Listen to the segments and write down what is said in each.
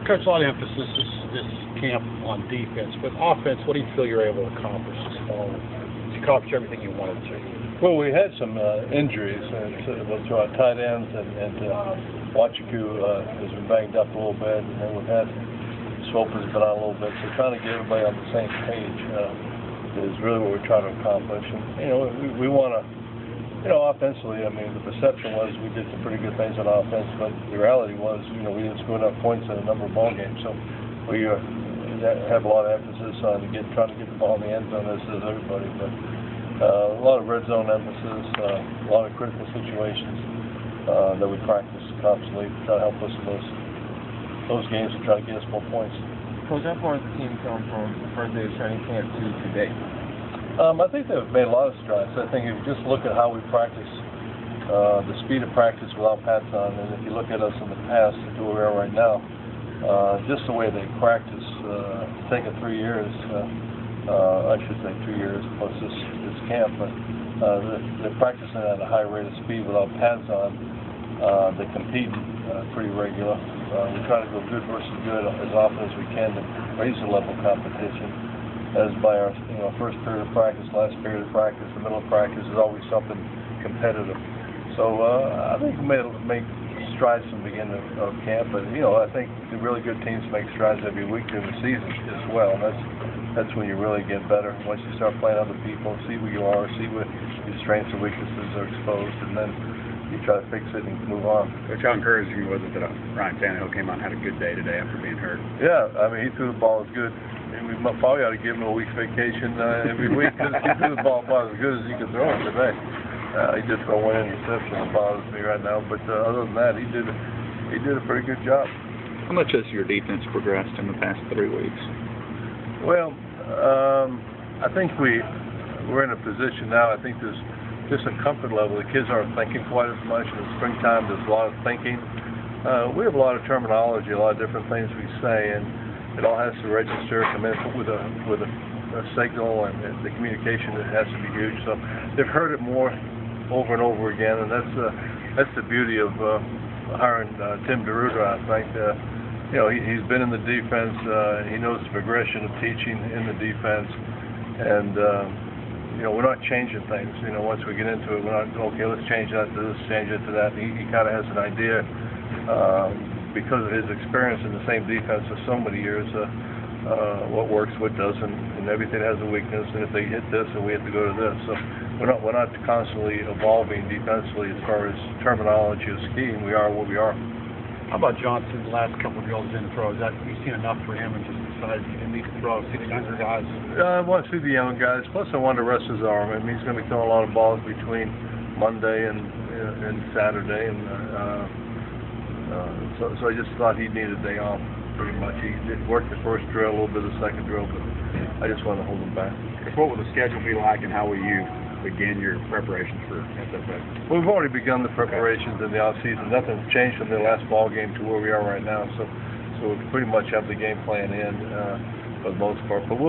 Coach, a lot of emphasis this camp on defense, but offense, what do you feel you're able to accomplish this fall? Did you accomplish everything you wanted to? Well, we had some injuries to our tight ends, and Wachiku has been banged up a little bit, and then we've had Swoper's been out a little bit, so trying to get everybody on the same page is really what we're trying to accomplish. And, we want to, offensively, I mean, the perception was we did some pretty good things on offense, but the reality was, we didn't score enough points in a number of ball games, so we have a lot of emphasis on trying to get the ball in the end zone, as does everybody, but a lot of red zone emphasis, a lot of critical situations that we practice constantly to try to help us in those games to try to get us more points. Coach, how far has the team come from the first day of training camp to today? I think they've made a lot of strides. I think if you just look at how we practice, the speed of practice without pads on, and if you look at us in the past to where we are right now, just the way they practice, it's taken 3 years, I should say 2 years plus this camp, but they're practicing at a high rate of speed without pads on. They compete pretty regular. We try to go good versus good as often as we can to raise the level of competition. As by our first period of practice, last period of practice, the middle of practice is always something competitive. So I think we make strides from the beginning of camp, but I think the really good teams make strides every week during the season as well. And that's when you really get better. Once you start playing other people, see who you are, see what your strengths and weaknesses are exposed, and then you try to fix it and move on. Coach, how encouraging was it that Ryan Tannehill came out and had a good day today after being hurt? Yeah, I mean, he threw the ball as good. And we probably ought to give him a week's vacation every week because he threw the ball about as good as he could throw it today. He did throw one interception that bothers me right now, but other than that, he did a pretty good job. How much has your defense progressed in the past 3 weeks? Well, I think we're in a position now. I think there's just a comfort level. The kids aren't thinking quite as much. In the springtime, there's a lot of thinking. We have a lot of terminology, a lot of different things we say, and it all has to register, come in with a signal, and the communication has to be huge. So they've heard it more over and over again, and that's the beauty of hiring Tim DeRuiter. I think he's been in the defense. He knows the progression of teaching in the defense, and we're not changing things. Once we get into it, we're not okay. Let's change that to this, change it to that. He kind of has an idea. Because of his experience in the same defense for so many years, what works, what doesn't, and everything has a weakness. And if they hit this, then we have to go to this. So we're not constantly evolving defensively as far as terminology or scheme. We are what we are. How about Johnson? The last couple of drills didn't throw. Have you seen enough for him and just decided you didn't need to throw? See the younger guys. I want to see the young guys. Plus, I want to rest his arm. I mean, he's going to be throwing a lot of balls between Monday and Saturday, and so I just thought he needed a day off, pretty much. He did work the first drill, a little bit of the second drill, but I just wanted to hold him back. What will the schedule be like, and how will you begin your preparations for SFA? Well, we've already begun the preparations in the off-season. Nothing's changed from the last ball game to where we are right now, so we pretty much have the game plan in for the most part. But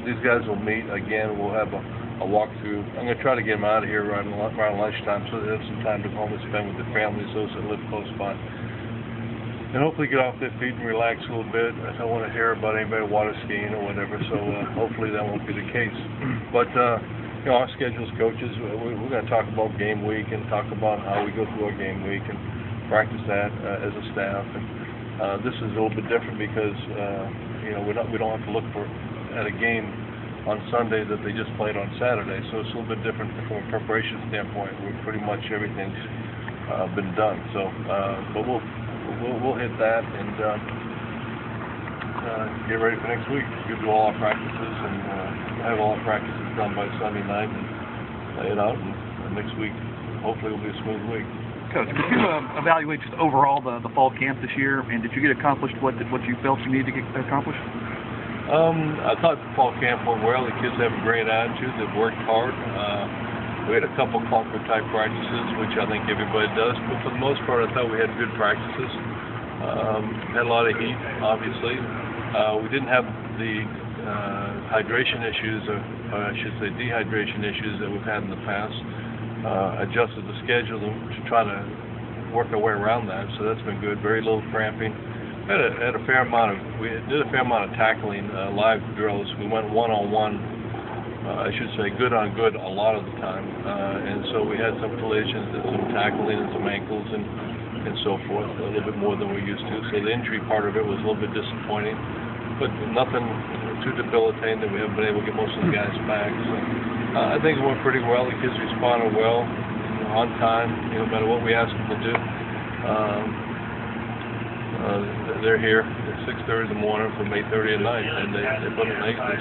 these guys will meet again. We'll have a walkthrough. I'm going to try to get them out of here around lunchtime so they have some time to home and spend with their families, those that live close by. And hopefully get off their feet and relax a little bit. I don't want to hear about anybody water skiing or whatever, so hopefully that won't be the case. But, our schedules, coaches, we're going to talk about game week and talk about how we go through our game week and practice that as a staff. And this is a little bit different because, we don't have to look at a game on Sunday that they just played on Saturday, so it's a little bit different from a preparation standpoint. We're pretty much everything's been done. So, but we'll hit that and get ready for next week. We'll do all our practices and have all our practices done by Sunday night and lay it out. And next week, hopefully, will be a smooth week. Coach, could you evaluate just overall the fall camp this year, and did you get accomplished what you felt you needed to get accomplished? I thought the fall camp went well. The kids have a great attitude. They've worked hard. We had a couple Concord-type practices, which I think everybody does. But for the most part, I thought we had good practices. Had a lot of heat, obviously. We didn't have the hydration issues, or I should say dehydration issues that we've had in the past. Adjusted the schedule to try to work our way around that. So that's been good. Very little cramping. Had a fair amount of, we did a fair amount of tackling, live drills. We went one-on-one, I should say good on good a lot of the time. And so we had some collisions and some tackling and some ankles and so forth, a little bit more than we're used to. So the injury part of it was a little bit disappointing, but nothing too debilitating that we haven't been able to get most of the guys back. So I think it went pretty well. The kids responded well, on time, no matter what we asked them to do. They're here at 6:30 in the morning from 8:30 at night, and they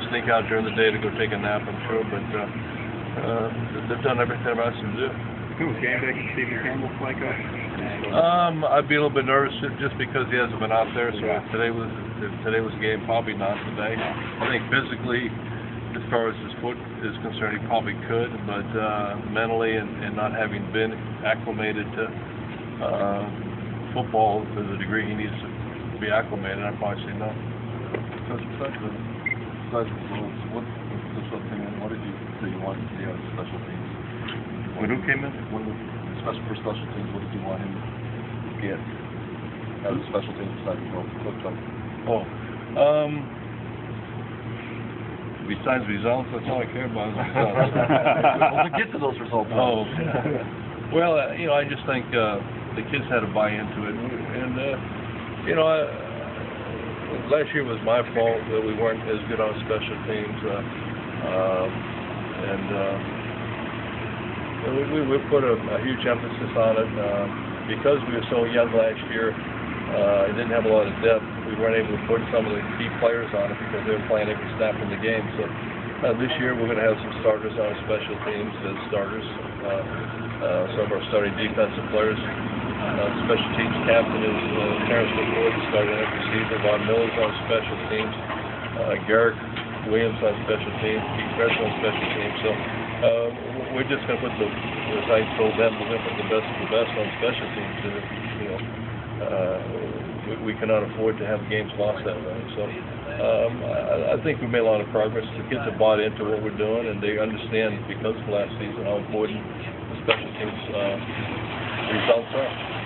sneak out during the day to go take a nap, I'm sure, but they've done everything I've asked them to do. Who was game day? Can Stephen Campbell play coach? I'd be a little bit nervous just because he hasn't been out there, so if today was a game, probably not today. I think physically, as far as his foot is concerned, he probably could, but mentally and not having been acclimated to football to the degree he needs to be acclimated, I'd probably say no. Coach, besides the rules, what did you say you wanted to see out of special teams? When who came in? For special teams, what did you want him to get out of special teams besides the Oh, besides results, that's all I care about is results. Well, to get to those results. Oh, well, I just think the kids had to buy into it, and last year was my fault that we weren't as good on special teams, we put a huge emphasis on it because we were so young last year. It didn't have a lot of depth. We weren't able to put some of the key players on it because they were playing every snap in the game. So this year we're going to have some starters on special teams as starters. Some of our starting defensive players. Special teams captain is Terrence McCoy, starting every season. Von Miller's on special teams. Garrick Williams on special teams. Keith Gresham on special teams. So we're just going to put as I told them, we're going to put the best of the best on special teams. We cannot afford to have games lost that way. So I think we made a lot of progress. The kids have bought into what we're doing, and they understand because of last season how important the special teams results are.